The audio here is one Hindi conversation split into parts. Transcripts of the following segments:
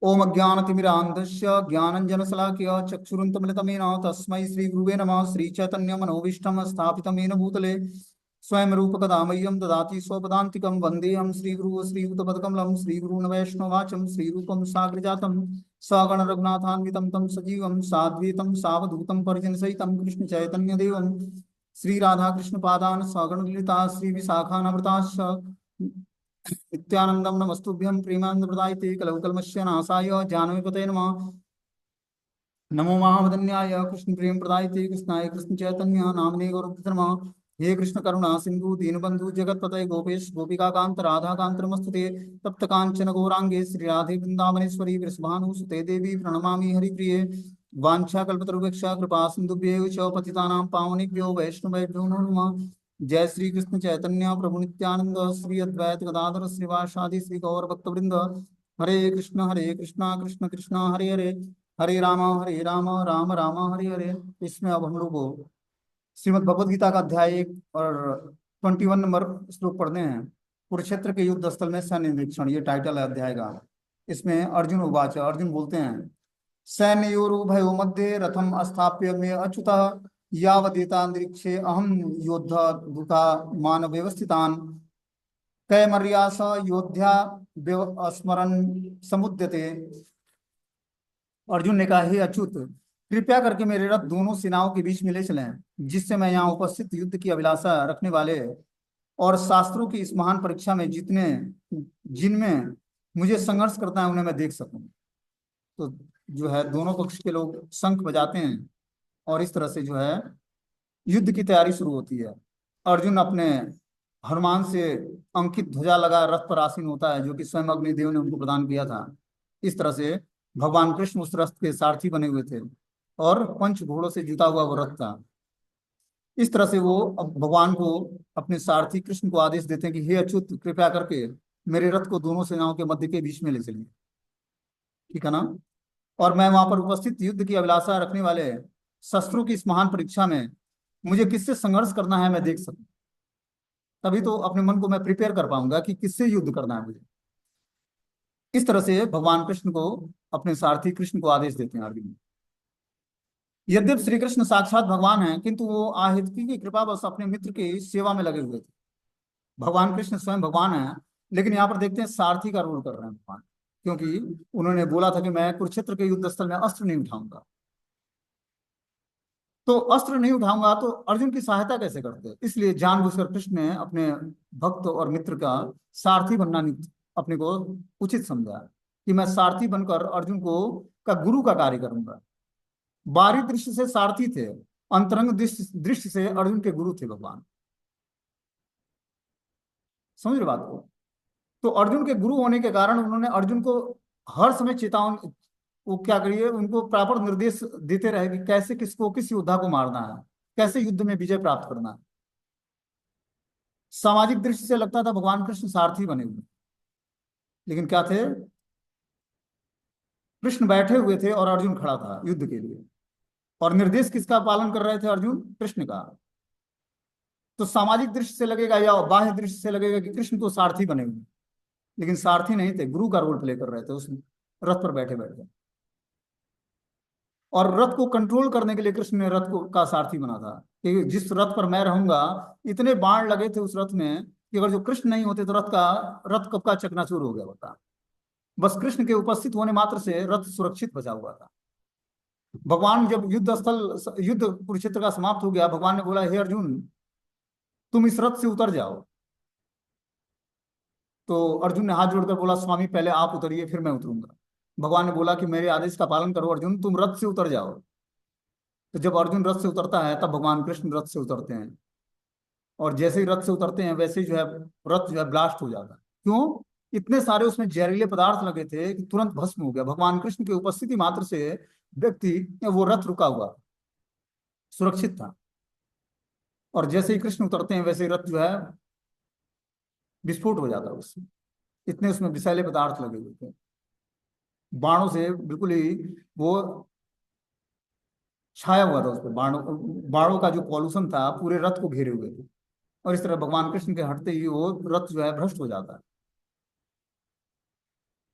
ओम अज्ञानतिमिरान्धस्य ज्ञानञ्जनशलाकया चक्षुरुन्मिलितमेन तस्मै श्रीगुरुवे नमः। श्रीचैतन्यमनोभीष्टं स्थापितं येन भूतले स्वयं रूपकदा मह्यं ददाति स्वपदान्तिकं। वन्देऽहं श्रीगुरुः श्रीयुतपदकमलं श्रीगुरून् वैष्णवाचं श्रीरूपं साग्रजातं सगण रघुनाथान्वितं तं सजीवं साद्वैतं सावधूतं परिजनसहितं कृष्णचैतन्यदेवं श्रीराधाकृष्णपादान् सगण ललिता श्रीविशाखान्विताश्च नित्यानंदम नमस्तुभ्यं प्रेमानंद प्रदायते कलौ कलमस्य नाशाय जानवीपते नमः। नमो महावदन्याय कृष्ण प्रेम प्रदायते कृष्णाय कृष्ण चैतन्य नामने गौरव नमः। हे कृष्ण करुणा सिंधु दीनबंधु जगतपते गोपेश गोपिका कांत राधा कांत नमस्तुते तप्त कांचन गौरांगे श्री राधे वृंदावनेश्वरी वृषभानुसुते देवी प्रणमामि हरिप्रिये। वाञ्छा कल्पतरुभ्यश्च कृपा सिन्धुभ्येव च पतितानां पावनेभ्यो वैष्णवेभ्यो नमो नमः। जय श्री कृष्ण चैतन्य प्रभु नित्यानंद श्री अद्वैत गदाधर श्रीवासादि श्री गौर भक्तवृंद। हरे कृष्ण कृष्ण कृष्ण हरे हरे, हरे राम राम राम हरे हरे। इसमें अब हम लोग श्रीमद् भगवद गीता का अध्याय 1 और 21 नंबर श्लोक पढ़ते हैं। कुरुक्षेत्र के युद्ध स्थल में सैन्य निरीक्षण, ये टाइटल है अध्याय का। इसमें अर्जुन उवाच, अर्जुन बोलते हैं, सैन्योरुभयो मध्ये रथम अस्थाप्य में अच्युतः यावदेतांतरिक्षे अहम योद्धा दुता मान व्यवस्थितान कैमर्यास योद्धा स्मरण समुद्यते। अर्जुन ने कहा, हे अच्युत, कृपया करके मेरे रथ दोनों सेनाओं के बीच में ले चलें, जिससे मैं यहाँ उपस्थित युद्ध की अभिलाषा रखने वाले और शास्त्रों की इस महान परीक्षा में जितने जिनमें मुझे संघर्ष करता है उन्हें मैं देख सकूं। तो जो है दोनों पक्ष के लोग शंख बजाते हैं और इस तरह से जो है युद्ध की तैयारी शुरू होती है। अर्जुन अपने हनुमान से अंकित ध्वजा लगा रथ पर आसीन होता है, जो कि स्वयं अग्निदेव ने उनको प्रदान किया था। इस तरह से भगवान कृष्ण उस रथ के सारथी बने हुए थे और पंच घोड़ों से जुता हुआ वो रथ था। इस तरह से वो अब भगवान को, अपने सारथी कृष्ण को आदेश देते हैं कि हे अच्युत, कृपया करके मेरे रथ को दोनों सेनाओं के मध्य के बीच में ले चलिए, ठीक है ना। और मैं वहां पर उपस्थित युद्ध की अभिलाषा रखने वाले शस्त्रों की इस महान परीक्षा में मुझे किससे संघर्ष करना है मैं देख सकूं, तभी तो अपने मन को मैं प्रिपेयर कर पाऊंगा कि किससे युद्ध करना है मुझे। इस तरह से भगवान कृष्ण को, अपने सारथी कृष्ण को आदेश देते हैं अर्जुन। यद्यप श्री कृष्ण साक्षात भगवान हैं, किंतु वो आहितकी की कृपा बस अपने मित्र की सेवा में लगे हुए थे। भगवान कृष्ण स्वयं भगवान हैं, लेकिन यहाँ पर देखते हैं सारथी का रोल कर रहे हैं भगवान, क्योंकि उन्होंने बोला था कि मैं कुरुक्षेत्र के युद्ध स्थल में अस्त्र नहीं उठाऊंगा। तो अस्त्र नहीं उठाऊंगा तो अर्जुन की सहायता कैसे करते, इसलिए जानबूझकर कृष्ण ने अपने भक्त और मित्र का सारथी बनना अपने को उचित समझा, कि मैं सारथी बनकर अर्जुन को का गुरु का कार्य करूंगा। बाहरी दृष्टि से सारथी थे, अंतरंग दृष्टि से अर्जुन के गुरु थे भगवान। समझ रहे बात को। तो अर्जुन के गुरु होने के कारण उन्होंने अर्जुन को हर समय चेतावनी, वो क्या करिए, उनको प्रॉपर निर्देश देते रहे कि कैसे किसको, किस योद्धा को मारना है, कैसे युद्ध में विजय प्राप्त करना है। सामाजिक दृष्टि से लगता था भगवान कृष्ण सारथी बने हुए, लेकिन क्या थे, कृष्ण बैठे हुए थे और अर्जुन खड़ा था युद्ध के लिए। और निर्देश किसका पालन कर रहे थे अर्जुन? कृष्ण का। तो सामाजिक दृष्टि से लगेगा या बाह्य दृष्टि से लगेगा कि कृष्ण तो सारथी बने हुए, लेकिन सारथी नहीं थे, गुरु का रोल प्ले कर रहे थे उस रथ पर बैठे बैठे। और रथ को कंट्रोल करने के लिए कृष्ण ने रथ को का सारथी बना था, कि जिस रथ पर मैं रहूंगा, इतने बाण लगे थे उस रथ में कि अगर जो कृष्ण नहीं होते तो रथ कब का चकनाचूर हो गया होता। बस कृष्ण के उपस्थित होने मात्र से रथ सुरक्षित बचा हुआ था। भगवान जब युद्ध कुरुक्षेत्र का समाप्त हो गया, भगवान ने बोला, हे अर्जुन, तुम इस रथ से उतर जाओ। तो अर्जुन ने हाथ जोड़कर बोला, स्वामी पहले आप उतरिए फिर मैं उतरूंगा। भगवान ने बोला कि मेरे आदेश का पालन करो अर्जुन, तुम रथ से उतर जाओ। तो जब अर्जुन रथ से उतरता है तब भगवान कृष्ण रथ से उतरते हैं, और जैसे ही रथ से उतरते हैं वैसे ही जो है रथ जो है ब्लास्ट हो जाता है। क्यों? इतने सारे उसमें जहरीले पदार्थ लगे थे कि तुरंत भस्म हो गया। भगवान कृष्ण की उपस्थिति मात्र से व्यक्ति, वो रथ रुका हुआ, सुरक्षित था। और जैसे ही कृष्ण उतरते हैं वैसे ही रथ जो है विस्फोट हो जाता है उससे, इतने उसमें विषैले पदार्थ लगे हुए थे। बाणों से बिल्कुल ही वो छाया हुआ था, उस पर बाणों बाणों का जो पॉल्यूशन था पूरे रथ को घेरे हुए थे। और इस तरह भगवान कृष्ण के हटते ही वो रथ जो है भ्रष्ट हो जाता है।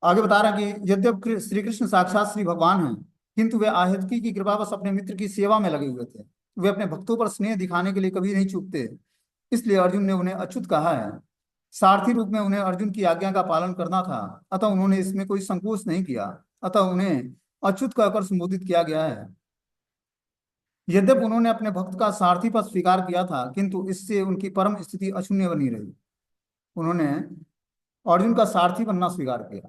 आगे बता रहे हैं कि यद्यपि श्री कृष्ण साक्षात श्री भगवान हैं, किंतु वे आहितकी की कृपावश अपने मित्र की सेवा में लगे हुए थे। वे अपने भक्तों पर स्नेह दिखाने के लिए कभी नहीं चूकते। इसलिए अर्जुन ने उन्हें अच्युत कहा है। सारथी रूप में उन्हें अर्जुन की आज्ञा का पालन करना था, अतः उन्होंने इसमें कोई संकोच नहीं किया। अतः उन्हें अच्युत कहकर संबोधित किया गया है। यद्यपि उन्होंने अपने भक्त का सारथी पद स्वीकार किया था, किंतु इससे उनकी परम स्थिति अशून्य बनी रही। उन्होंने अर्जुन का सारथी बनना स्वीकार किया,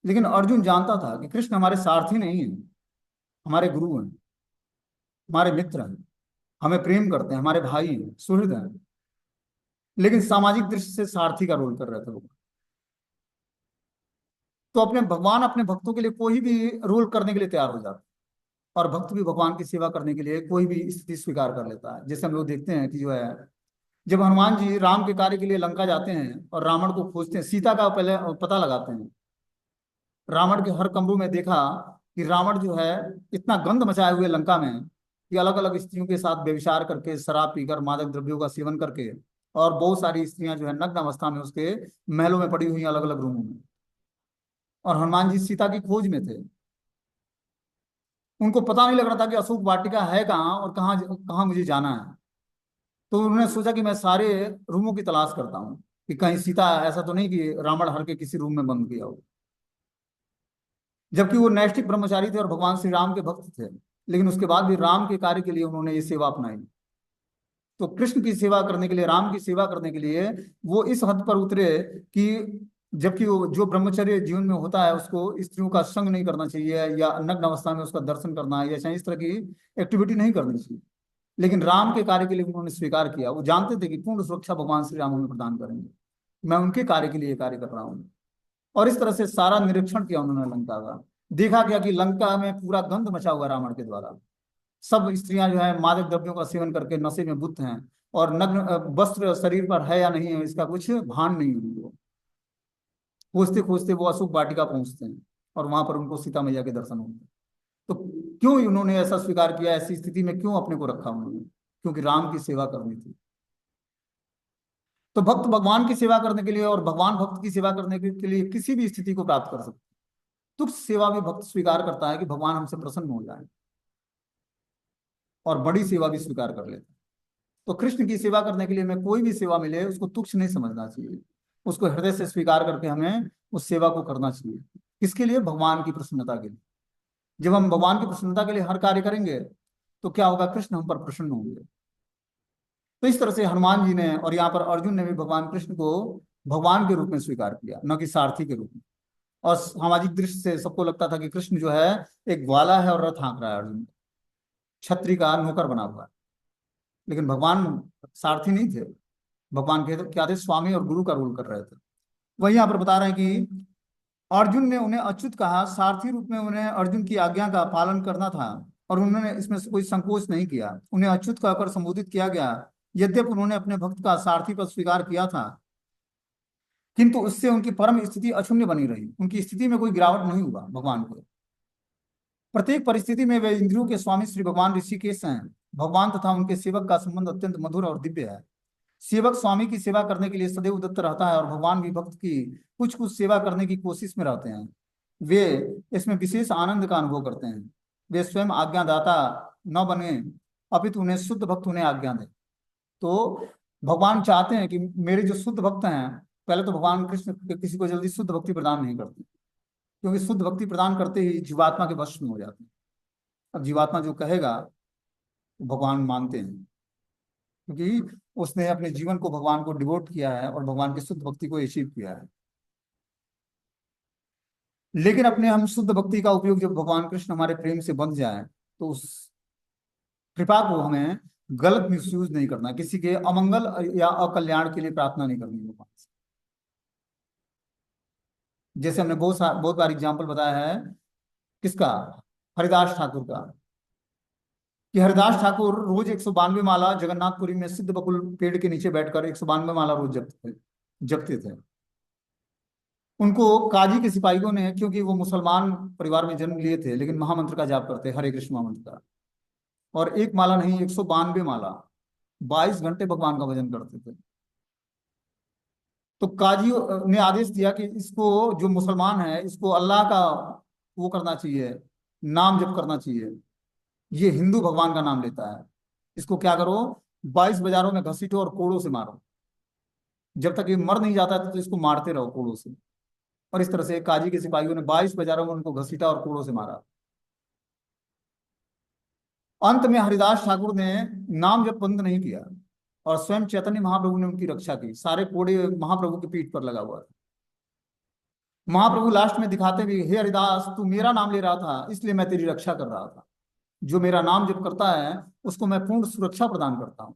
लेकिन अर्जुन जानता था कि कृष्ण हमारे सारथी नहीं है, हमारे गुरु हैं, हमारे मित्र हैं, हमें प्रेम करते हैं, हमारे भाई हैं, सुहृद हैं। लेकिन सामाजिक दृष्टि से सारथी का रोल कर रहे थे वो। तो अपने भगवान अपने भक्तों के लिए कोई भी रोल करने के लिए तैयार हो जाते हैं, और भक्त भी भगवान की सेवा करने के लिए कोई भी स्थिति स्वीकार कर लेता है। जैसे हम लोग देखते हैं कि जो है, जब हनुमान जी राम के कार्य के लिए लंका जाते हैं और रावण को खोजते हैं, सीता का पहले पता लगाते हैं। रावण के हर कमरों में देखा कि रावण जो है इतना गंद मचाए हुए लंका में, कि अलग अलग स्त्रियों के साथ व्यभिचार करके, शराब पीकर, मादक द्रव्यों का सेवन करके, और बहुत सारी स्त्रियां जो है नग्न अवस्था में उसके महलों में पड़ी हुई अलग अलग रूमों में। और हनुमान जी सीता की खोज में थे। उनको पता नहीं लग रहा था कि अशोक वाटिका है कहाँ और कहाँ कहाँ मुझे जाना है। तो उन्होंने सोचा कि मैं सारे रूमों की तलाश करता हूँ कि कहीं सीता, ऐसा तो नहीं कि रावण हर के किसी रूम में बंद किया हो। जबकि वो नैष्ठिक ब्रह्मचारी थे और भगवान श्री राम के भक्त थे, लेकिन उसके बाद भी राम के कार्य के लिए उन्होंने ये सेवा अपनाई। तो कृष्ण की सेवा करने के लिए, राम की सेवा करने के लिए वो इस हद पर उतरे कि जबकि वो जो ब्रह्मचर्य जीवन में होता है, उसको स्त्रियों का संग नहीं करना चाहिए, या नग्न अवस्था में उसका दर्शन करना, या चाहे इस तरह की एक्टिविटी नहीं करनी चाहिए, लेकिन राम के कार्य के लिए उन्होंने स्वीकार किया। वो जानते थे कि पूर्ण सुरक्षा भगवान श्री राम हमें प्रदान करेंगे, मैं उनके कार्य के लिए ये कार्य कर रहा हूँ। और इस तरह से सारा निरीक्षण किया उन्होंने लंका का। देखा गया कि लंका में पूरा गंध मचा हुआ रावण के द्वारा। सब स्त्रियां जो है मादक द्रव्यों का सेवन करके नशे में बुद्ध हैं, और नग्न वस्त्र शरीर पर है या नहीं है इसका कुछ भान नहीं है उनको। खोजते खोजते वो अशोक वाटिका पहुंचते हैं, और वहां पर उनको सीता मैया के दर्शन होते हैं। तो क्यों उन्होंने ऐसा स्वीकार किया, ऐसी स्थिति में क्यों अपने को रखा उन्होंने? क्योंकि राम की सेवा करनी थी। तो भक्त भगवान की सेवा करने के लिए और भगवान भक्त की सेवा करने के लिए किसी भी स्थिति को प्राप्त कर सकते हैं। तुच्छ सेवा भी भक्त स्वीकार करता है कि भगवान हमसे प्रसन्न हो जाए, और बड़ी सेवा भी स्वीकार कर लेता है। तो कृष्ण की सेवा करने के लिए हमें कोई भी सेवा मिले उसको तुच्छ नहीं समझना चाहिए, उसको हृदय से स्वीकार करके हमें उस सेवा को करना चाहिए। किसके लिए? भगवान की प्रसन्नता के लिए। जब हम भगवान की प्रसन्नता के लिए हर कार्य करेंगे, तो क्या होगा? कृष्ण हम पर प्रसन्न होंगे। तो इस तरह से हनुमान जी ने और यहाँ पर अर्जुन ने भी भगवान कृष्ण को भगवान के रूप में स्वीकार किया, न कि सारथी के रूप में। और सामाजिक दृष्टि से सबको लगता था कि कृष्ण जो है एक ग्वाला है और रथ हाँक रहा है, अर्जुन छत्री का नौकर बना हुआ है। लेकिन भगवान सारथी नहीं थे, भगवान के क्या थे? स्वामी और गुरु का रोल कर रहे थे। वही यहाँ पर बता रहे हैं कि अर्जुन ने उन्हें अच्युत कहा। सारथी रूप में उन्हें अर्जुन की आज्ञा का पालन करना था, और उन्होंने इसमें से कोई संकोच नहीं किया। उन्हें अच्युत कहकर संबोधित किया गया। यद्यपि उन्होंने अपने भक्त का सारथी पद स्वीकार किया था, किंतु उससे उनकी परम स्थिति अक्षुण्य बनी रही। उनकी स्थिति में कोई गिरावट नहीं हुआ भगवान को। प्रत्येक परिस्थिति में वे इंद्रियों के स्वामी श्री भगवान ऋषिकेश हैं। भगवान तथा उनके सेवक का संबंध अत्यंत मधुर और दिव्य है। सेवक स्वामी की सेवा करने के लिए सदैव उद्यत रहता है, और भगवान भी भक्त की कुछ कुछ सेवा करने की कोशिश में रहते हैं। वे इसमें विशेष आनंद का अनुभव करते हैं। वे स्वयं आज्ञादाता न बने, अपितु उन्हें शुद्ध भक्त उन्हें आज्ञा दे। तो भगवान चाहते हैं कि मेरे जो शुद्ध भक्त हैं, पहले तो भगवान कृष्ण किसी को जल्दी शुद्ध भक्ति प्रदान नहीं करते, क्योंकि शुद्ध भक्ति प्रदान करते ही जीवात्मा के वश में हो जाते हैं। अब जीवात्मा जो कहेगा वो भगवान मानते हैं, क्योंकि उसने अपने जीवन को भगवान को डिवोट किया है और भगवान की शुद्ध भक्ति को अचीव किया है। लेकिन अपने हम शुद्ध भक्ति का उपयोग जब भगवान कृष्ण हमारे प्रेम से बंध जाए, तो उस कृपा को हमें गलत मिसयूज नहीं करना, किसी के अमंगल या अकल्याण के लिए प्रार्थना नहीं करनी भगवान से। जैसे हमने बहुत बार एग्जाम्पल बताया है, किसका? हरिदास ठाकुर का। कि हरिदास ठाकुर रोज 192 माला जगन्नाथपुरी में सिद्ध बकुल पेड़ के नीचे बैठकर 192 माला रोज जपते थे। उनको काजी के सिपाहियों ने, क्योंकि वो मुसलमान परिवार में जन्म लिए थे, लेकिन महामंत्र का जाप करते, हरे कृष्ण महामंत्र का, और एक माला नहीं 192 माला 22 घंटे भगवान का भजन करते थे। तो काजी ने आदेश दिया कि इसको, जो मुसलमान है, इसको अल्लाह का वो करना चाहिए, नाम जप करना चाहिए। ये हिंदू भगवान का नाम लेता है, इसको क्या करो, 22 बाजारों में घसीटो और कोड़ों से मारो। जब तक ये मर नहीं जाता तो इसको मारते रहो कोड़ों से। और इस तरह से काजी के सिपाहियों ने 22 बाजारों में उनको घसीटा और कोड़ों से मारा। अंत में हरिदास ठाकुर ने नाम जप बंद नहीं किया, और स्वयं चैतन्य महाप्रभु ने उनकी रक्षा की। सारे कोड़े महाप्रभु की पीठ पर लगा हुआ था। महाप्रभु लास्ट में दिखाते भी, हे हरिदास, तू मेरा नाम ले रहा था इसलिए मैं तेरी रक्षा कर रहा था। जो मेरा नाम जप करता है उसको मैं पूर्ण सुरक्षा प्रदान करता हूँ,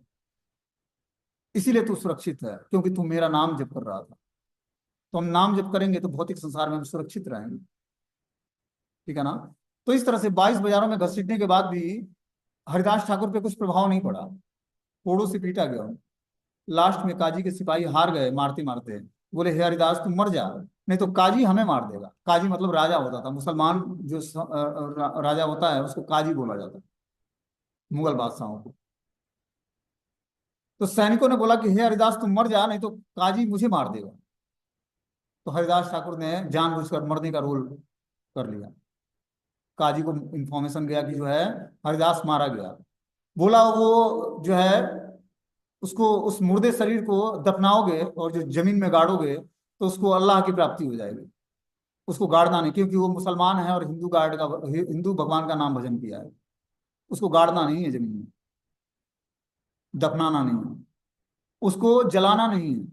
इसीलिए तू सुरक्षित है, क्योंकि तू मेरा नाम जप कर रहा था। तो हम नाम जप करेंगे तो भौतिक संसार में हम सुरक्षित रहेंगे। ठीक है ना। तो इस तरह से 22 बाजारों में घसीटने के बाद भी हरिदास ठाकुर पे कुछ प्रभाव नहीं पड़ा, कोड़ों से पीटा गया। लास्ट में काजी के सिपाही हार गए मारते मारते। बोले, हे हरिदास तुम मर जा, नहीं तो काजी हमें मार देगा। काजी मतलब राजा होता था, मुसलमान जो राजा होता है उसको काजी बोला जाता है, मुगल बादशाहों को। तो सैनिकों ने बोला कि हे हरिदास तुम मर जा, नहीं तो काजी मुझे मार देगा। तो हरिदास ठाकुर ने जानबूझकर मरने का रोल कर लिया। काजी को इंफॉर्मेशन गया कि जो है हरिदास मारा गया। बोला, वो जो है उसको, उस मुर्दे शरीर को दफनाओगे और जो जमीन में गाड़ोगे तो उसको अल्लाह की प्राप्ति हो जाएगी। उसको गाड़ना नहीं, क्योंकि वो मुसलमान है और हिंदू भगवान का नाम भजन किया है। उसको गाड़ना नहीं है जमीन में, दफनाना नहीं है, उसको जलाना नहीं है।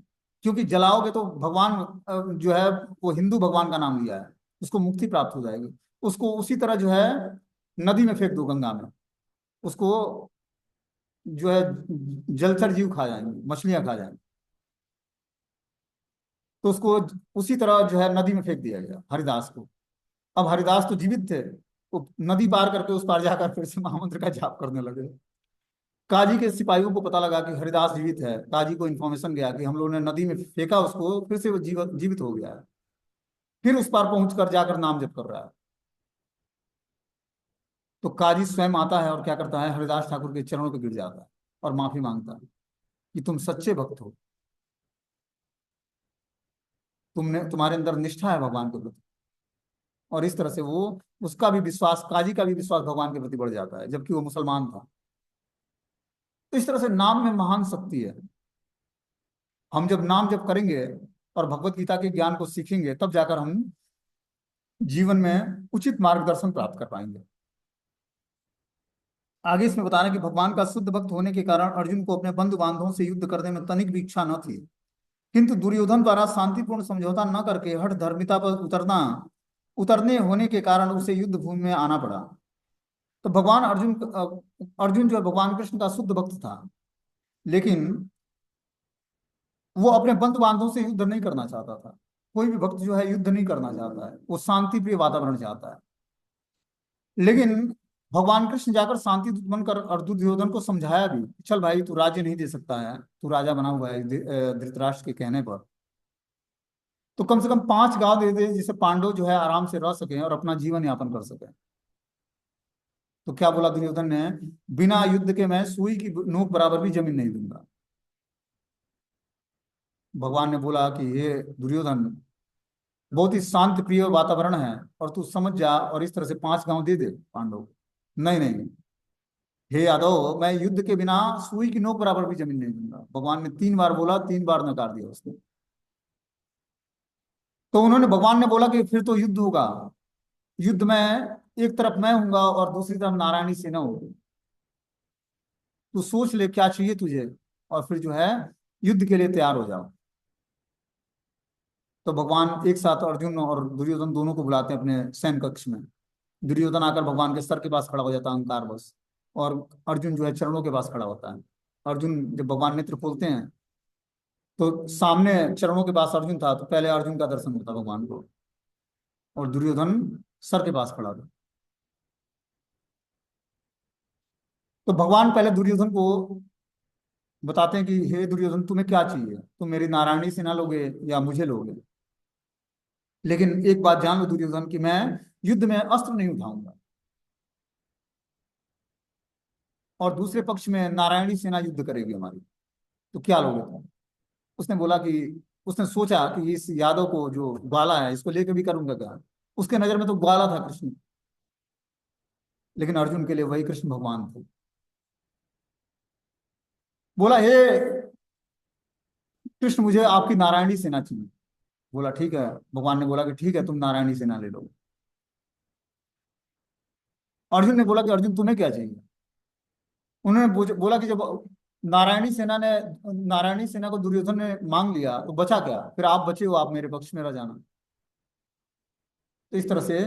क्योंकि जलाओगे तो भगवान जो है वो हिंदू भगवान का नाम लिया है, उसको मुक्ति प्राप्त हो जाएगी। उसको उसी तरह जो है नदी में फेंक दो, गंगा में। उसको जो है जलचर जीव खा जाएंगे, मछलियां खा जाएंगी। तो उसको उसी तरह जो है नदी में फेंक दिया गया हरिदास को। अब हरिदास तो जीवित थे, वो नदी पार करके उस पार जाकर फिर से महामंत्र का जाप करने लगे। काजी के सिपाहियों को पता लगा कि हरिदास जीवित है। काजी को इन्फॉर्मेशन गया कि हम लोगों ने नदी में फेंका उसको, फिर से वो जीवित हो गया है। फिर उस पार पहुंचकर जाकर नाम जप कर रहा है। तो काजी स्वयं आता है और क्या करता है, हरिदास ठाकुर के चरणों पर गिर जाता है और माफी मांगता है कि तुम सच्चे भक्त हो, तुमने, तुम्हारे अंदर निष्ठा है भगवान के प्रति। और इस तरह से वो, उसका भी विश्वास, काजी का भी विश्वास भगवान के प्रति बढ़ जाता है, जबकि वो मुसलमान था। तो इस तरह से नाम में महान शक्ति है। हम जब नाम जप करेंगे और भगवत गीता के ज्ञान को सीखेंगे, तब जाकर हम जीवन में उचित मार्गदर्शन प्राप्त कर पाएंगे। आगे इसमें बता रहे हैं कि भगवान का शुद्ध भक्त होने के कारण अर्जुन को अपने बंधु बांधवों से युद्ध करने में तनिक भी इच्छा न थी। किंतु दुर्योधन द्वारा शांतिपूर्ण समझौता न करके हठ धर्मिता पर उतरने होने के कारण उसे युद्ध भूमि में आना पड़ा। तो अर्जुन जो है भगवान कृष्ण का शुद्ध भक्त था, लेकिन वो अपने बंधु बांधवों से युद्ध नहीं करना चाहता था। कोई भी भक्त जो है युद्ध नहीं करना चाहता है, वो शांति प्रिय वातावरण चाहता है। लेकिन भगवान कृष्ण जाकर शांति दूत बनकर और दुर्योधन को समझाया भी, चल भाई तू राज्य नहीं दे सकता है, तू राजा बना हुआ है धृतराष्ट्र के कहने पर। तो कम से कम 5 गांव दे दे जिसे पांडव जो है आराम से रह सकें और अपना जीवन यापन कर सकें। तो क्या बोला दुर्योधन ने, बिना युद्ध के मैं सुई की नोक बराबर भी जमीन नहीं दूंगा। भगवान ने बोला कि हे दुर्योधन, बहुत ही शांत प्रिय वातावरण है और तू समझ जा और इस तरह से 5 गांव दे दे पांडव को। नहीं नहीं, हे यादव, मैं युद्ध के बिना सुई की नोक बराबर भी जमीन नहीं दूंगा। भगवान ने 3 बार बोला, 3 बार नकार दिया उसको। तो भगवान ने बोला कि फिर तो युद्ध होगा। युद्ध में एक तरफ मैं हूंगा और दूसरी तरफ नारायणी सेना होगी। तू सोच ले क्या चाहिए तुझे, और फिर जो है युद्ध के लिए तैयार हो जाओ। तो भगवान एक साथ अर्जुन और दुर्योधन दोनों को बुलाते हैं अपने सैन्य कक्ष में। दुर्योधन आकर भगवान के सर के पास खड़ा हो जाता है अहंकार बस, और अर्जुन जो है चरणों के पास खड़ा होता है। अर्जुन जब भगवान नेत्र खोलते हैं तो सामने चरणों के पास अर्जुन था, तो पहले अर्जुन का दर्शन होता भगवान को, और दुर्योधन सर के पास खड़ा था। तो भगवान पहले दुर्योधन को बताते हैं कि हे दुर्योधन, तुम्हें क्या चाहिए, तुम मेरी नारायणी सेना लोगे या मुझे लोगे। लेकिन एक बात जान लो दुर्योधन, कि मैं युद्ध में अस्त्र नहीं उठाऊंगा, और दूसरे पक्ष में नारायणी सेना युद्ध करेगी हमारी। तो क्या लोगे तुम। उसने बोला कि उसने सोचा कि इस यादव को जो ग्वाला है इसको लेके भी करूंगा क्या। उसके नजर में तो ग्वाला था कृष्ण, लेकिन अर्जुन के लिए वही कृष्ण भगवान थे। बोला, हे कृष्ण, मुझे आपकी नारायणी सेना चाहिए। बोला ठीक है। भगवान ने बोला कि ठीक है, तुम नारायणी सेना ले लो। अर्जुन ने बोला कि अर्जुन तुम्हें क्या चाहिए। उन्होंने बोला कि जब नारायणी सेना को दुर्योधन ने मांग लिया तो बचा क्या, फिर आप बचे हो, आप मेरे पक्ष में रह जाना। तो इस तरह से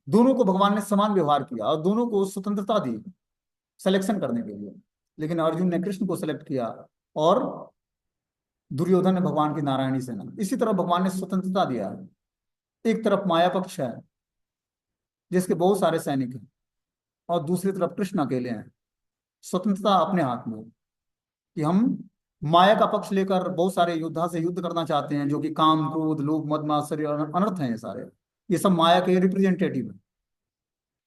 दोनों को भगवान ने समान व्यवहार किया और दोनों को स्वतंत्रता दी सिलेक्शन करने के लिए। लेकिन अर्जुन ने कृष्ण को सिलेक्ट किया और दुर्योधन ने भगवान की नारायणी सेना। इसी तरह भगवान ने स्वतंत्रता दिया है। एक तरफ माया पक्ष है जिसके बहुत सारे सैनिक हैं, और दूसरी तरफ कृष्ण अकेले हैं। स्वतंत्रता अपने हाथ में है कि हम माया का पक्ष लेकर बहुत सारे योद्धा से युद्ध करना चाहते हैं, जो कि काम, क्रोध, लोभ, मद, मात्सर्य और अनर्थ हैं। ये सारे, ये सब माया के रिप्रेजेंटेटिव हैं।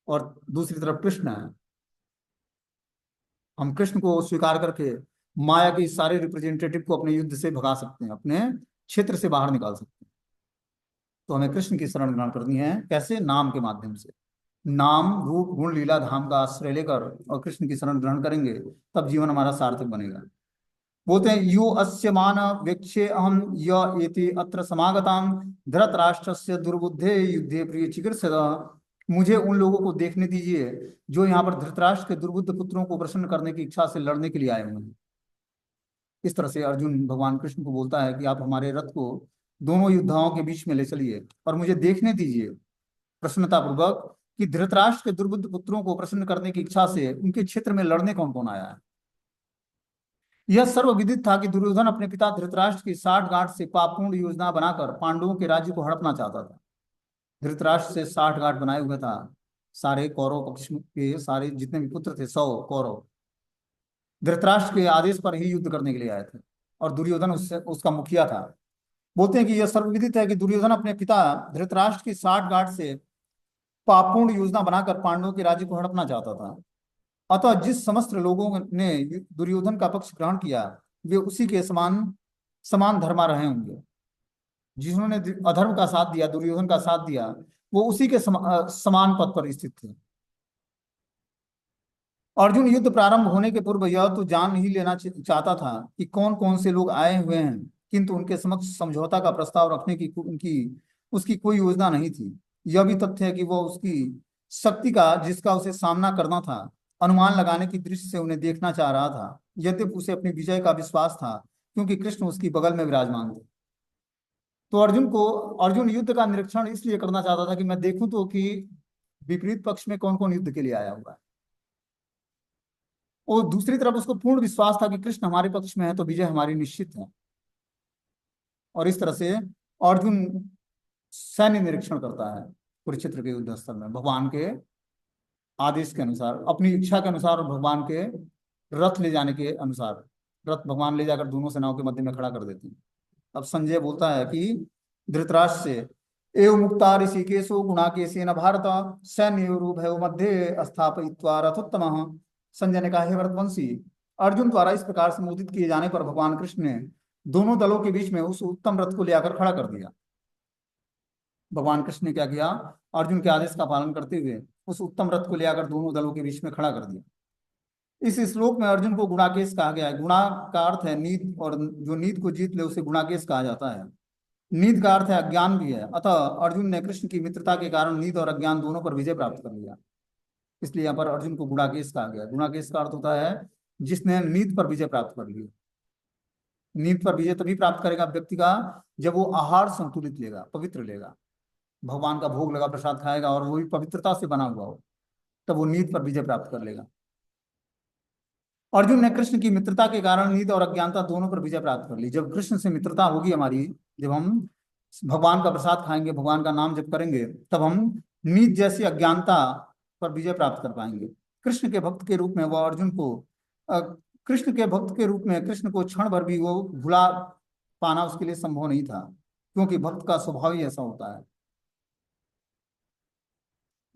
और दूसरी तरफ कृष्ण है। हम कृष्ण को स्वीकार करके माया के इस सारे रिप्रेजेंटेटिव को अपने युद्ध से भगा सकते हैं, अपने क्षेत्र से बाहर निकाल सकते हैं। तो हमें कृष्ण की शरण ग्रहण करनी है। कैसे? नाम के माध्यम से। नाम, रूप, गुण, लीला, धाम का आश्रय लेकर और कृष्ण की शरण ग्रहण करेंगे, तब जीवन हमारा सार्थक बनेगा। बोलते हैं, यो अस्य मान वेक्षे अहम य एति अत्र समागताम धृतराष्ट्रस्य दुर्बुद्धे युद्धे प्रिय चिकीर्षद। मुझे उन लोगों को देखने दीजिए जो यहाँ पर धृतराष्ट्र के दुर्बुद्ध पुत्रों को प्रसन्न करने की इच्छा से लड़ने के लिए आए हुए हैं। इस तरह से अर्जुन भगवान कृष्ण को बोलता है कि आप हमारे रथ को दोनों योद्धाओं के बीच में ले चलिए और मुझे देखने दीजिए प्रसन्नता पूर्वक कि धृतराष्ट्र के दुर्बुद्ध पुत्रों को प्रसन्न करने की इच्छा से उनके क्षेत्र में लड़ने कौन कौन आया है। यह सर्वविदित था कि दुर्योधन अपने पिता धृतराष्ट्र की साठगांठ से पापपूर्ण योजना बनाकर पांडवों के राज्य को हड़पना चाहता था। धृतराष्ट्र से साठगांठ बनाए हुए था। सारे कौरव पक्ष के सारे जितने भी पुत्र थे, 100 कौरव धृतराष्ट्र के आदेश पर ही युद्ध करने के लिए आए थे, और दुर्योधन उससे उसका मुखिया था। बोलते हैं कि यह सर्वविदित है कि दुर्योधन अपने पिता धृतराष्ट्र की साठगांठ से पापपूर्ण योजना बनाकर पांडवों के राज्य को हड़पना चाहता था। अतः जिस समस्त लोगों ने दुर्योधन का पक्ष ग्रहण किया, वे उसी के समान समान धर्मा रहे होंगे। जिन्होंने अधर्म का साथ दिया, दुर्योधन का साथ दिया, वो उसी के समान पद पर स्थित थे। अर्जुन युद्ध प्रारंभ होने के पूर्व यह तो जान ही लेना चाहता था कि कौन कौन से लोग आए हुए हैं, किंतु उनके समक्ष समझौता का प्रस्ताव रखने की उनकी उसकी कोई योजना नहीं थी। यह भी तथ्य है कि वह उसकी शक्ति का, जिसका उसे सामना करना था, अनुमान लगाने की दृष्टि से उन्हें देखना चाह रहा था। यद्यपि उसे अपनी विजय का विश्वास था, क्योंकि कृष्ण उसकी बगल में विराजमान थे। तो अर्जुन युद्ध का निरीक्षण इसलिए करना चाहता था कि मैं देखूं तो कि विपरीत पक्ष में कौन कौन युद्ध के लिए आया हुआ है। और दूसरी तरफ उसको पूर्ण विश्वास था कि कृष्ण हमारे पक्ष में है तो विजय हमारी निश्चित है। और इस तरह से अर्जुन सैन्य निरीक्षण करता है कुरुक्षेत्र के युद्ध स्थल में, भगवान के आदेश के अनुसार, अपनी इच्छा के अनुसार, और भगवान के रथ ले जाने के अनुसार। रथ भगवान ले जाकर दोनों सेनाओं के मध्य में खड़ा कर देते हैं। अब संजय बोलता है कि धृतराष्ट्र से, एव मुक्ता ऋषिकेशो गुणाकेशेन भारत सैन्योरुभयो मध्य स्थापयित्वा रथोत्तमः। संजय ने कहा, हे भरतवंशी, अर्जुन द्वारा इस प्रकार संबोधित किए जाने पर भगवान कृष्ण ने दोनों दलों के बीच में उस उत्तम रथ को ले आकर खड़ा कर दिया। भगवान कृष्ण ने क्या किया? अर्जुन के आदेश का पालन करते हुए उस उत्तम रथ को ले आकर दोनों दलों के बीच में खड़ा कर दिया। इस श्लोक में अर्जुन को गुणाकेश कहा गया है। गुणा का अर्थ है नीत, और जो नीत को जीत ले उसे गुणाकेश कहा जाता है। नीत का अर्थ है अज्ञान भी है। अतः अर्जुन ने कृष्ण की मित्रता के कारण नीत और अज्ञान दोनों पर विजय प्राप्त कर लिया। इसलिए यहाँ पर अर्जुन को गुणाकेश कहा गया। गुणाकेश का अर्थ होता है जिसने नीत पर विजय प्राप्त कर लिया। नीत पर विजय तभी प्राप्त करेगा व्यक्ति का जब वो आहार संतुलित लेगा, पवित्र लेगा, भगवान का भोग लगा, प्रसाद खाएगा और वो भी पवित्रता से बना हुआ हो, तब वो नीत पर विजय प्राप्त कर लेगा। अर्जुन ने कृष्ण की मित्रता के कारण नीत और अज्ञानता दोनों पर विजय प्राप्त कर ली। जब कृष्ण से मित्रता होगी हमारी, जब हम भगवान का प्रसाद खाएंगे, भगवान का नाम जप करेंगे, तब हम नीत जैसी अज्ञानता पर विजय प्राप्त कर पाएंगे। कृष्ण के भक्त के रूप में वह अर्जुन को अ, कृष्ण के भक्त के रूप में कृष्ण को क्षण भर भी वो भुला पाना उसके लिए संभव नहीं था, क्योंकि भक्त का स्वभाव ही ऐसा होता है।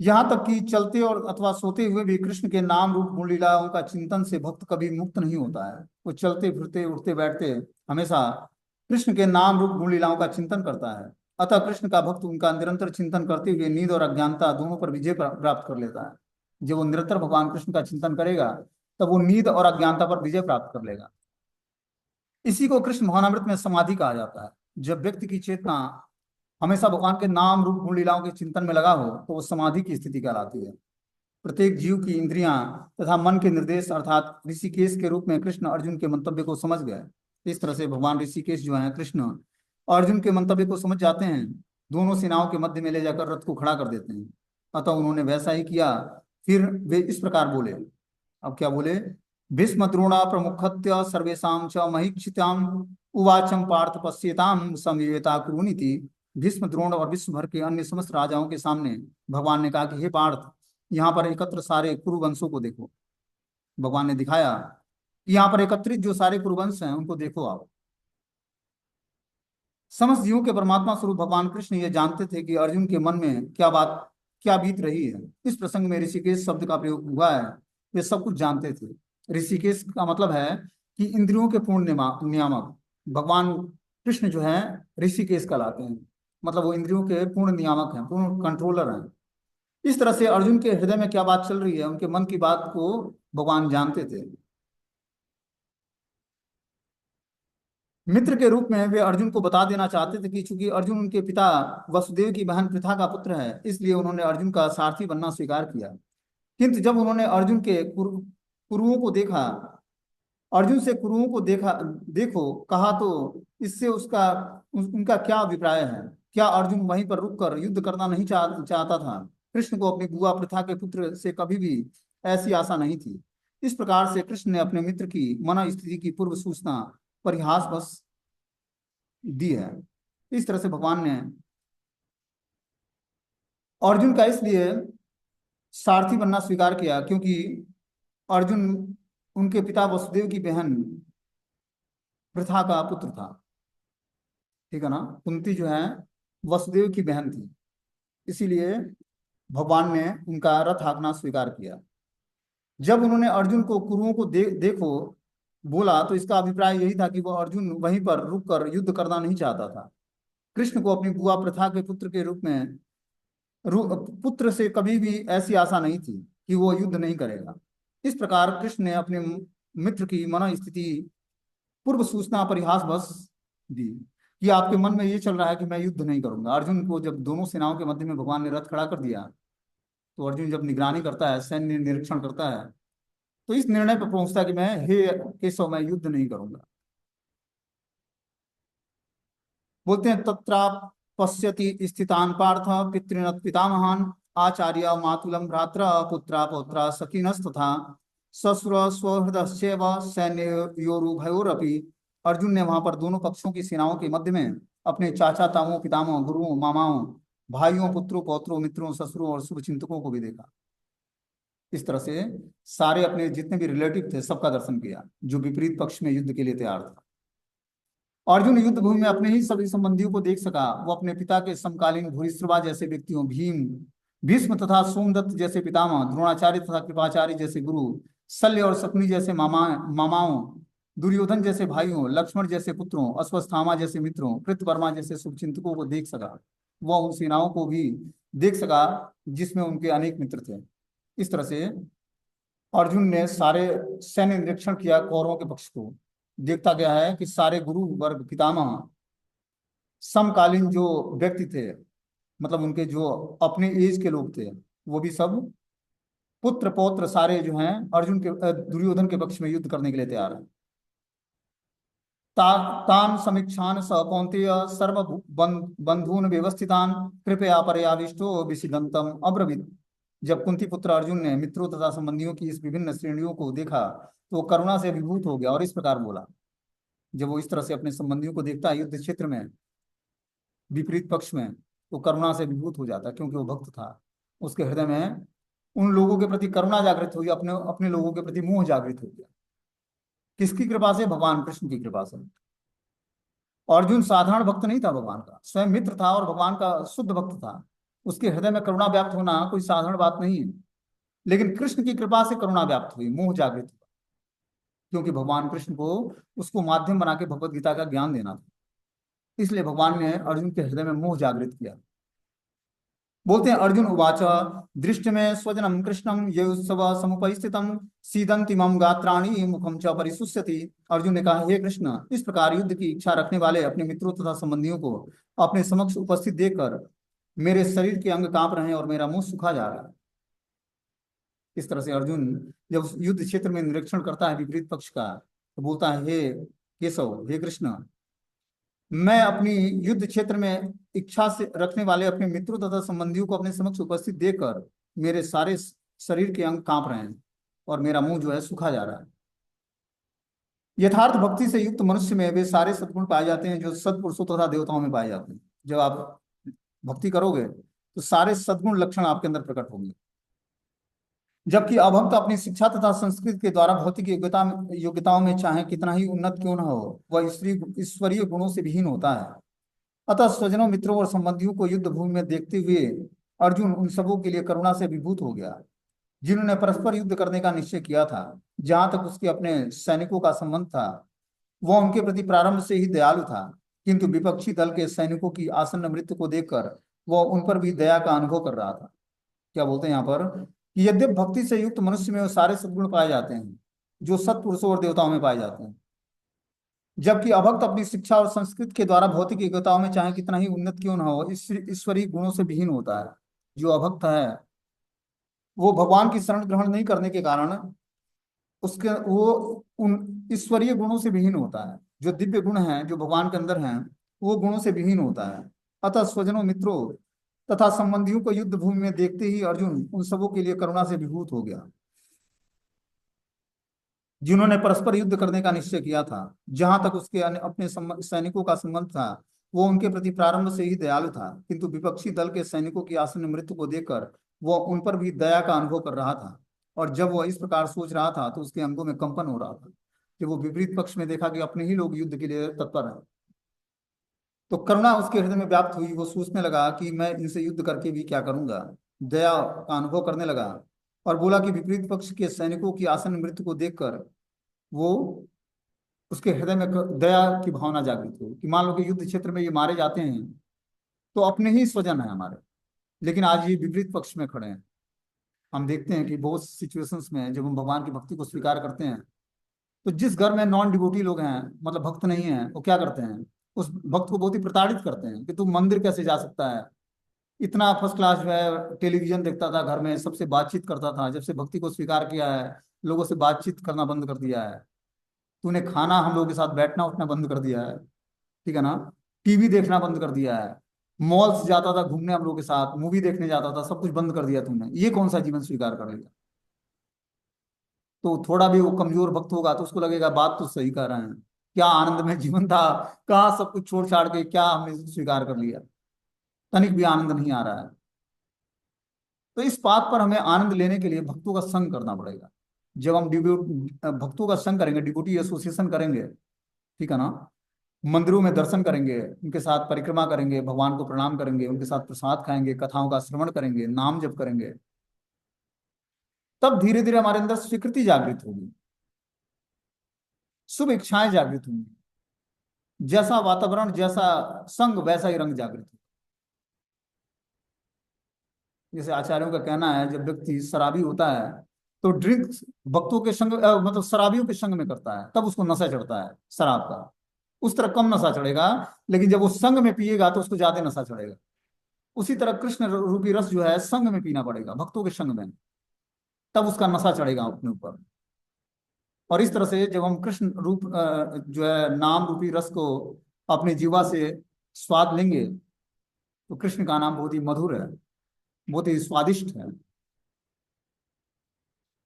यहाँ तक कि चलते और अथवा सोते हुए भी कृष्ण के नाम, रूप, गुण, लीलाओं का चिंतन से भक्त कभी मुक्त नहीं होता है। वो चलते फिरते, उठते बैठते हमेशा कृष्ण के नाम रूप गुण लीलाओं का चिंतन करता है। अतः कृष्ण का भक्त उनका निरंतर चिंतन करते हुए नींद और अज्ञानता दोनों पर विजय प्राप्त कर लेता है। जब वो निरंतर भगवान कृष्ण का चिंतन करेगा तब वो नींद और अज्ञानता पर विजय प्राप्त कर लेगा। इसी को कृष्ण भावनामृत में समाधि कहा जाता है। जब व्यक्ति की चेतना हमेशा भगवान के नाम रूप गुण लीलाओं के चिंतन में लगा हो तो वो समाधि की स्थिति कहलाती है। प्रत्येक जीव की इंद्रियां तथा मन के निर्देश अर्थात ऋषिकेश के रूप में कृष्ण अर्जुन के मंतव्य को समझ गए। इस तरह से भगवान ऋषिकेश जो है कृष्ण अर्जुन के मंतव्य को समझ जाते हैं, दोनों सेनाओं के मध्य में ले जाकर रथ को खड़ा कर देते हैं। अतः उन्होंने वैसा ही किया। फिर वे इस प्रकार बोले। अब क्या बोले? भीष्म द्रोणा प्रमुखत्य सर्वेशा च महीक्षिताम उवाचम पार्थ पश्येताम संविवेता कुरुनीति। भीष्म द्रोण और विश्व भर के अन्य समस्त राजाओं के सामने भगवान ने कहा कि हे पार्थ, यहाँ पर एकत्र सारे कुरुवंशों को देखो। भगवान ने दिखाया कि यहाँ पर एकत्रित जो सारे कुरुवंश हैं उनको देखो आप। समस्त जीवों के परमात्मा स्वरूप भगवान कृष्ण ये जानते थे कि अर्जुन के मन में क्या बीत रही है। इस प्रसंग में ऋषिकेश शब्द का प्रयोग हुआ है। वे सब कुछ जानते थे। ऋषिकेश का मतलब है कि इंद्रियों के पूर्ण नियामक। भगवान कृष्ण जो है ऋषिकेश कहलाते हैं, मतलब वो इंद्रियों के पूर्ण नियामक हैं, पूर्ण कंट्रोलर हैं। इस तरह से अर्जुन के हृदय में क्या बात चल रही है, उनके मन की बात को भगवान जानते थे। मित्र के रूप में वे अर्जुन को बता देना चाहते थे कि चूंकि अर्जुन उनके पिता वसुदेव की बहन पृथा का पुत्र है, इसलिए उन्होंने अर्जुन का सारथी बनना स्वीकार किया। किंतु जब उन्होंने अर्जुन के कुरुओं को देखा, अर्जुन से कुरुओं को देखो कहा तो इससे उनका क्या अभिप्राय है? क्या अर्जुन वहीं पर रुककर युद्ध करना नहीं चाहता था? कृष्ण को अपनी बुआ पृथा के पुत्र से कभी भी ऐसी आशा नहीं थी। इस प्रकार से कृष्ण ने अपने मित्र की मन स्थिति की पूर्व सूचना परिहास बस दी है। इस तरह से भगवान ने अर्जुन का इसलिए सारथी बनना स्वीकार किया क्योंकि अर्जुन उनके पिता वसुदेव की बहन पृथा का पुत्र था। ठीक है ना? कुंती जो है वसुदेव की बहन थी, इसीलिए भगवान ने उनका रथ हाँकना स्वीकार किया। जब उन्होंने अर्जुन को कुरुओं को देखो बोला तो इसका अभिप्राय यही था कि वह अर्जुन वहीं पर रुककर युद्ध करना नहीं चाहता था। कृष्ण को अपनी बुआ प्रथा के पुत्र के रूप में पुत्र से कभी भी ऐसी आशा नहीं थी कि वो युद्ध नहीं करेगा। इस प्रकार कृष्ण ने अपने मित्र की मन स्थिति पूर्व सूचना परिहास बस दी कि आपके मन में ये चल रहा है कि मैं युद्ध नहीं करूंगा। अर्जुन को जब दोनों सेनाओं के मध्य में भगवान ने रथ खड़ा कर दिया तो अर्जुन जब निगरानी करता है, सैन्य निरीक्षण करता है, तो इस निर्णय पर पहुंचता है कि मैं हे केशव, मैं युद्ध नहीं करूंगा। बोलते हैं तत्रा पश्यति स्थितान पार्थ पितृन पितामहान आचार्य मातुलम भ्रात्र पुत्रा पौत्रा सखीनस्तथा ससुर स्वहृदस्यैव सैन्योरुभयोरपि। अर्जुन ने वहां पर दोनों पक्षों की सेनाओं के मध्य में अपने चाचा तामों पितामह गुरुओं मामाओं भाइयों पुत्रों पौत्रों मित्रों ससुरों और शुभचिंतकों को भी देखा। इस तरह से सारे अपने जितने भी रिलेटिव थे सबका दर्शन किया जो विपरीत पक्ष में युद्ध के लिए तैयार था। अर्जुन युद्ध भूमि में अपने ही सभी संबंधियों को देख सका। वो अपने पिता के समकालीन भूरिश्रवा जैसे व्यक्तियों भीम भीष्म तथा सोमदत्त जैसे पितामह, द्रोणाचार्य तथा कृपाचार्य जैसे गुरु, शल्य और शकुनी जैसे मामाओं, दुर्योधन जैसे भाइयों, लक्ष्मण जैसे पुत्रों, अश्वत्थामा जैसे मित्रों, कृतवर्मा जैसे शुभचिंतकों को देख सका। वह उन सेनाओं को भी देख सका जिसमें उनके अनेक मित्र थे। इस तरह से अर्जुन ने सारे सैन्य निरीक्षण किया। कौरवों के पक्ष को देखता गया है कि सारे गुरु वर्ग पितामह समकालीन जो व्यक्ति थे, मतलब उनके जो अपने एज के लोग थे, वो भी सब पुत्र पौत्र सारे जो हैं अर्जुन के दुर्योधन के पक्ष में युद्ध करने के लिए तैयार हैं। तान समीक्षान स कौन्तेय सर्व बंधून व्यवस्थितान कृपया पर्याविष्टो विसिदंतम अब्रवीत। जब कुंती पुत्र अर्जुन ने मित्रों तथा संबंधियों की इस विभिन्न श्रेणियों को देखा तो वो करुणा से अभिभूत हो गया और इस प्रकार बोला। जब वो इस तरह से अपने संबंधियों को देखता है युद्ध क्षेत्र में विपरीत पक्ष में, तो करुणा से विभूत हो जाता क्योंकि वो भक्त था। उसके हृदय में उन लोगों के प्रति करुणा जागृत हुई, अपने अपने लोगों के प्रति मोह जागृत हो गया। किसकी कृपा से? भगवान कृष्ण की कृपा से। अर्जुन साधारण भक्त नहीं था, भगवान का स्वयं मित्र था और भगवान का शुद्ध भक्त था। उसके हृदय में करुणा व्याप्त होना कोई साधारण बात नहीं है। लेकिन कृष्ण की कृपा से करुणा व्याप्त हुई, मोह जागृत हुआ, क्योंकि भगवान कृष्ण को उसको माध्यम बना के भगवत गीता का ज्ञान देना था। इसलिए भगवान ने अर्जुन के हृदय में मोह जागृत किया। बोलते हैं अर्जुन उवाच दृष्ट में स्वजनम कृष्णम ये उत्सव समुपस्थितम सीदंति मम गात्राणि मुखम च परिशुष्यति। अर्जुन ने कहा, हे कृष्ण, इस प्रकार युद्ध की इच्छा रखने वाले अपने मित्रों तथा संबंधियों को अपने समक्ष उपस्थित देखकर मेरे शरीर के अंग कांप रहे हैं और मेरा मुंह सूखा जा रहा है। इस तरह से अर्जुन जब उस युद्ध क्षेत्र में निरीक्षण करता है विपरीत पक्ष का, तो बोलता है, हे केशव, हे कृष्ण, मैं अपनी युद्ध क्षेत्र में इच्छा से रखने वाले अपने मित्रों तथा संबंधियों को अपने समक्ष उपस्थित देखकर मेरे सारे शरीर के अंग कांप रहे हैं और मेरा मुंह जो है सूखा जा रहा है। यथार्थ भक्ति से युक्त मनुष्य में वे सारे सद्गुण पाए जाते हैं जो सत्पुरुषों तथा देवताओं में पाए जाते हैं। जब आप भक्ति करोगे तो सारे सद्गुण लक्षण आपके अंदर प्रकट होंगे। जबकि अभक्त अपनी शिक्षा तथा संस्कृति के द्वारा भौतिक योग्यताओं में चाहे कितना ही उन्नत क्यों न हो, वह ईश्वरीय गुणों से विहीन होता है। अतः स्वजनों, मित्रों और संबंधियों को युद्ध भूमि में देखते हुए अर्जुन उन सबों के लिए करुणा से विभूत हो गया जिन्होंने परस्पर युद्ध करने का निश्चय किया था। जहां तक उसके अपने सैनिकों का संबंध था, वह उनके प्रति प्रारंभ से ही दयालु था, किंतु विपक्षी दल के सैनिकों की आसन्न मृत्यु को देखकर वह उन पर भी दया का अनुभव कर रहा था। क्या बोलते हैं यहाँ पर कि यद्यपि भक्ति से युक्त मनुष्य में वो सारे सद्गुण पाए जाते हैं जो सत्पुरुषों और देवताओं में पाए जाते हैं, जबकि अभक्त अपनी शिक्षा और संस्कृति के द्वारा भौतिक योग्यताओं में चाहे कितना ही उन्नत क्यों न हो, ईश्वरीय गुणों से विहीन होता है। जो अभक्त है वो भगवान की शरण ग्रहण नहीं करने के कारण उसके वो उन ईश्वरीय गुणों से विहीन होता है। जो दिव्य गुण हैं जो भगवान के अंदर हैं, वो गुणों से विहीन होता है। अतः स्वजनों, मित्रों तथा संबंधियों को युद्ध भूमि में देखते ही अर्जुन उन सबों के लिए करुणा से विभूत हो गया जिन्होंने परस्पर युद्ध करने का निश्चय किया था। जहां तक उसके अपने सैनिकों का संबंध था, वो उनके प्रति प्रारंभ से ही दयालु था, किंतु विपक्षी दल के सैनिकों की आसन्न मृत्यु को देखकर वह उन पर भी दया का अनुभव कर रहा था। और जब वह इस प्रकार सोच रहा था तो उसके अंगों में कंपन हो रहा था कि वो विपरीत पक्ष में देखा कि अपने ही लोग युद्ध के लिए तत्पर हैं। तो करुणा उसके हृदय में व्याप्त हुई। वो सोचने लगा कि मैं इनसे युद्ध करके भी क्या करूंगा। दया का अनुभव करने लगा और बोला कि विपरीत पक्ष के सैनिकों की आसन्न मृत्यु को देखकर वो उसके हृदय में दया की भावना जागृत हुई कि मान लो कि युद्ध क्षेत्र में ये मारे जाते हैं तो अपने ही स्वजन है हमारे, लेकिन आज ये विपरीत पक्ष में खड़े हैं। हम देखते हैं कि बहुत सिचुएशंस में जब हम भगवान की भक्ति को स्वीकार करते हैं तो जिस घर में नॉन डिवोटी लोग हैं, मतलब भक्त नहीं है, वो क्या करते हैं, उस भक्त को बहुत ही प्रताड़ित करते हैं कि तू मंदिर कैसे जा सकता है, इतना फर्स्ट क्लास जो है टेलीविजन देखता था घर में, सबसे बातचीत करता था, जब से भक्ति को स्वीकार किया है लोगों से बातचीत करना बंद कर दिया है, तूने खाना हम लोगों के साथ बैठना उठना बंद कर दिया है, ठीक है ना, टीवी देखना बंद कर दिया है, मॉल्स जाता था घूमने हम लोग के साथ, मूवी देखने जाता था, सब कुछ बंद कर दिया तूने, ये कौन सा जीवन स्वीकार कर लिया। तो थोड़ा भी वो कमजोर भक्त होगा तो उसको लगेगा बात तो सही कर रहे हैं, क्या आनंद में जीवन था, कहाँ सब कुछ छोड़ छाड़ के क्या हमने स्वीकार कर लिया, तनिक भी आनंद नहीं आ रहा है। तो इस बात पर हमें आनंद लेने के लिए भक्तों का संग करना पड़ेगा। जब हम भक्तों का संग करेंगे, डिवोटी एसोसिएशन करेंगे, ठीक है ना, मंदिरों में दर्शन करेंगे, उनके साथ परिक्रमा करेंगे, भगवान को प्रणाम करेंगे, उनके साथ प्रसाद खाएंगे, कथाओं का श्रवण करेंगे, नाम जप करेंगे, तब धीरे धीरे हमारे अंदर स्वीकृति जागृत होगी, शुभ इच्छाएं जागृत होंगी। जैसा वातावरण, जैसा संग, वैसा ही रंग जागृत हो। जैसे आचार्यों का कहना है, जब व्यक्ति शराबी होता है तो ड्रिंक भक्तों के संग मतलब शराबियों के संग में करता है, तब उसको नशा चढ़ता है शराब का, उस तरह कम नशा चढ़ेगा। लेकिन जब वो संग में पिएगा तो उसको ज्यादा नशा चढ़ेगा। उसी तरह कृष्ण रूपी रस जो है संग में पीना पड़ेगा, भक्तों के संग में, तब उसका नशा चढ़ेगा अपने ऊपर। और इस तरह से जब हम कृष्ण रूप जो है नाम रूपी रस को अपनी जीवा से स्वाद लेंगे तो कृष्ण का नाम बहुत ही मधुर है, बहुत ही स्वादिष्ट है,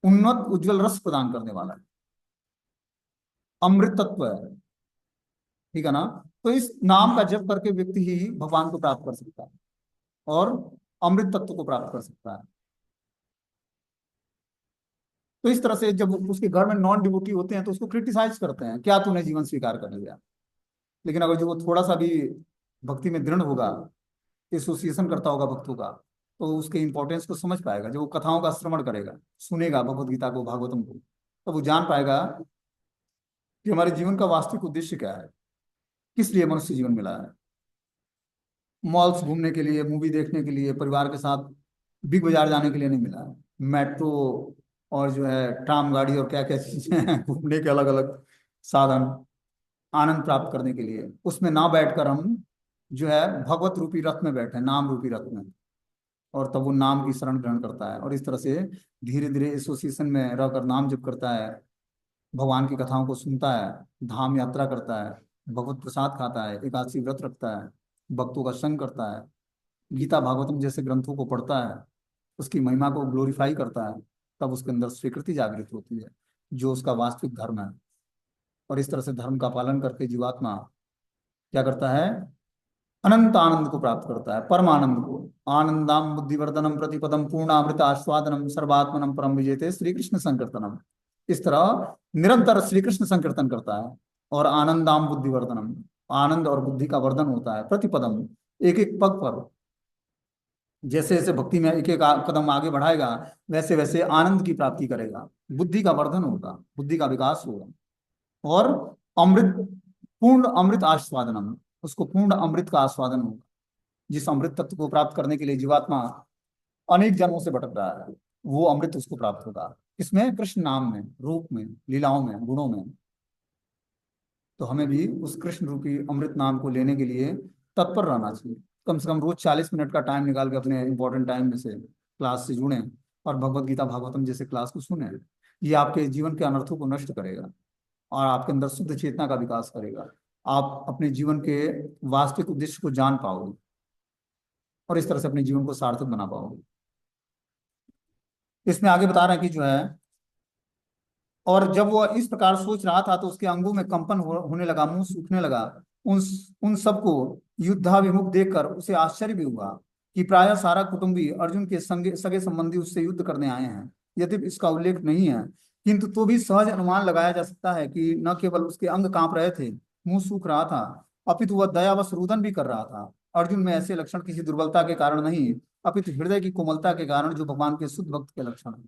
उन्नत उज्जवल रस प्रदान करने वाला है, अमृत तत्व है, ठीक है ना। तो इस नाम का जप करके व्यक्ति ही भगवान को प्राप्त कर सकता है और अमृत तत्व को प्राप्त कर सकता है। तो इस तरह से जब उसके घर में नॉन डिवोटी होते हैं तो उसको क्रिटिसाइज करते हैं, क्या तूने जीवन स्वीकार कर लिया। लेकिन अगर जो वो थोड़ा सा भी भक्ति में दृढ़ होगा, एसोसिएशन करता होगा भक्तों का, तो उसके इंपॉर्टेंस को समझ पाएगा। जब वो कथाओं का श्रवण करेगा, सुनेगा भगवत गीता को, भागवतम को, तो वो जान पाएगा कि हमारे जीवन का वास्तविक उद्देश्य क्या है, किस लिए मनुष्य जीवन मिला है। मॉल्स घूमने के लिए, मूवी देखने के लिए, परिवार के साथ बिग बाजार जाने के लिए नहीं मिला है। मेट्रो और जो है ट्राम गाड़ी और क्या क्या चीजें हैं घूमने के अलग अलग साधन, आनंद प्राप्त करने के लिए, उसमें ना बैठकर हम जो है भगवत रूपी रथ में बैठे, नाम रूपी रथ में, और तब वो नाम की शरण ग्रहण करता है और इस तरह से धीरे धीरे एसोसिएशन में रहकर नाम जप करता है, भगवान की कथाओं को सुनता है, धाम यात्रा करता है, भगवत प्रसाद खाता है, एकादशी व्रत रखता है, भक्तों का संग करता है, गीता भागवतम जैसे ग्रंथों को पढ़ता है, उसकी महिमा को ग्लोरीफाई करता है, तब उसके अंदर स्वीकृति जागृत होती है जो उसका वास्तविक धर्म है। और इस तरह से धर्म का पालन करके जीवात्मा क्या करता है, अनंत आनंद को प्राप्त करता है, परम आनंद को। आनंदाम बुद्धिवर्धनम प्रतिपदम पूर्णामृत आस्वादनम सर्वात्मनम परम विजेते श्री कृष्ण संकीर्तनम। इस तरह निरंतर श्री कृष्ण संकीर्तन करता है और आनंदाम बुद्धिवर्धनम, आनंद और बुद्धि का वर्धन होता है, प्रतिपदम, एक एक पग पर, जैसे जैसे भक्ति में एक एक कदम आगे बढ़ाएगा वैसे वैसे आनंद की प्राप्ति करेगा, बुद्धि का वर्धन होगा, बुद्धि का विकास होगा। और अमृत, पूर्ण अमृत आस्वादनम, उसको पूर्ण अमृत का आस्वादन होगा। जिस अमृत तत्व को प्राप्त करने के लिए जीवात्मा अनेक जन्मों से भटक रहा है, वो अमृत उसको प्राप्त होगा। इसमें कृष्ण नाम में, रूप में, लीलाओं में, गुणों में। तो हमें भी उस कृष्ण रूपी अमृत नाम को लेने के लिए तत्पर रहना चाहिए। कम से कम रोज 40 मिनट का टाइम निकाल के अपने इंपॉर्टेंट टाइम में से क्लास से जुड़ें और भगवत गीता भागवतम जैसे क्लास को सुने। ये आपके जीवन के अनर्थों को नष्ट करेगा और आपके अंदर शुद्ध चेतना का विकास करेगा। आप अपने जीवन के वास्तविक उद्देश्य को जान पाओगे और इस तरह से अपने जीवन को सार्थक बना पाओगे। इसमें आगे बता रहे हैं कि जो है, और जब वह इस प्रकार सोच रहा था तो उसके अंगों में कंपन होने लगा, मुंह सूखने लगा। उन उन सबको युद्धाभिमुख देखकर उसे आश्चर्य भी हुआ कि प्रायः सारा कुटुंबी अर्जुन के संगे सगे संबंधी उससे युद्ध करने आए हैं। यद्यपि इसका उल्लेख नहीं है, किंतु तो भी सहज अनुमान लगाया जा सकता है कि न केवल उसके अंग कांप रहे थे, मुंह सूख रहा था, अपितु वह दयावश रुदन भी कर रहा था। अर्जुन में ऐसे लक्षण किसी दुर्बलता के कारण नहीं, अपितु हृदय की कोमलता के कारण, जो भगवान के शुद्ध भक्त के लक्षण है।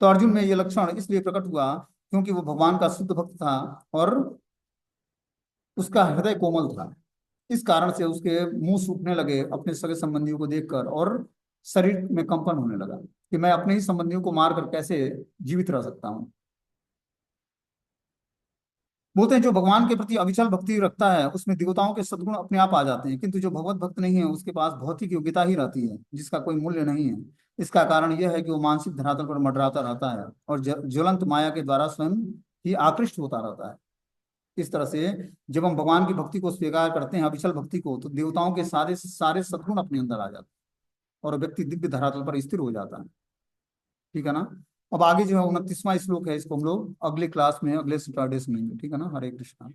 तो अर्जुन में ये लक्षण इसलिए प्रकट हुआ क्योंकि वो भगवान का शुद्ध भक्त था और उसका हृदय कोमल था। इस कारण से उसके मुंह सूखने लगे अपने सगे संबंधियों को देखकर, और शरीर में कंपन होने लगा कि मैं अपने ही संबंधियों को मारकर कैसे जीवित रह सकता हूँ। बोलते हैं जो भगवान के प्रति अविचल भक्ति रखता है उसमें देवताओं के सद्गुण अपने आप आ जाते हैं, किंतु जो भगवत भक्त नहीं है उसके पास भौतिक योग्यता ही रहती है जिसका कोई मूल्य नहीं है। इसका कारण यह है कि वो मानसिक धरातल पर मंडराता रहता है और ज्वलंत माया के द्वारा स्वयं ही आकृष्ट होता रहता है। इस तरह से जब हम भगवान की भक्ति को स्वीकार करते हैं, अविचल भक्ति को, तो देवताओं के सारे सारे सद्गुण अपने अंदर आ जाते हैं और व्यक्ति दिव्य धरातल पर स्थिर हो जाता है। ठीक है ना। अब आगे जो है 29वां श्लोक है, इसको हम लोग अगले क्लास में, अगले सैटरडे सुनेंगे। ठीक है ना। हरे कृष्णा।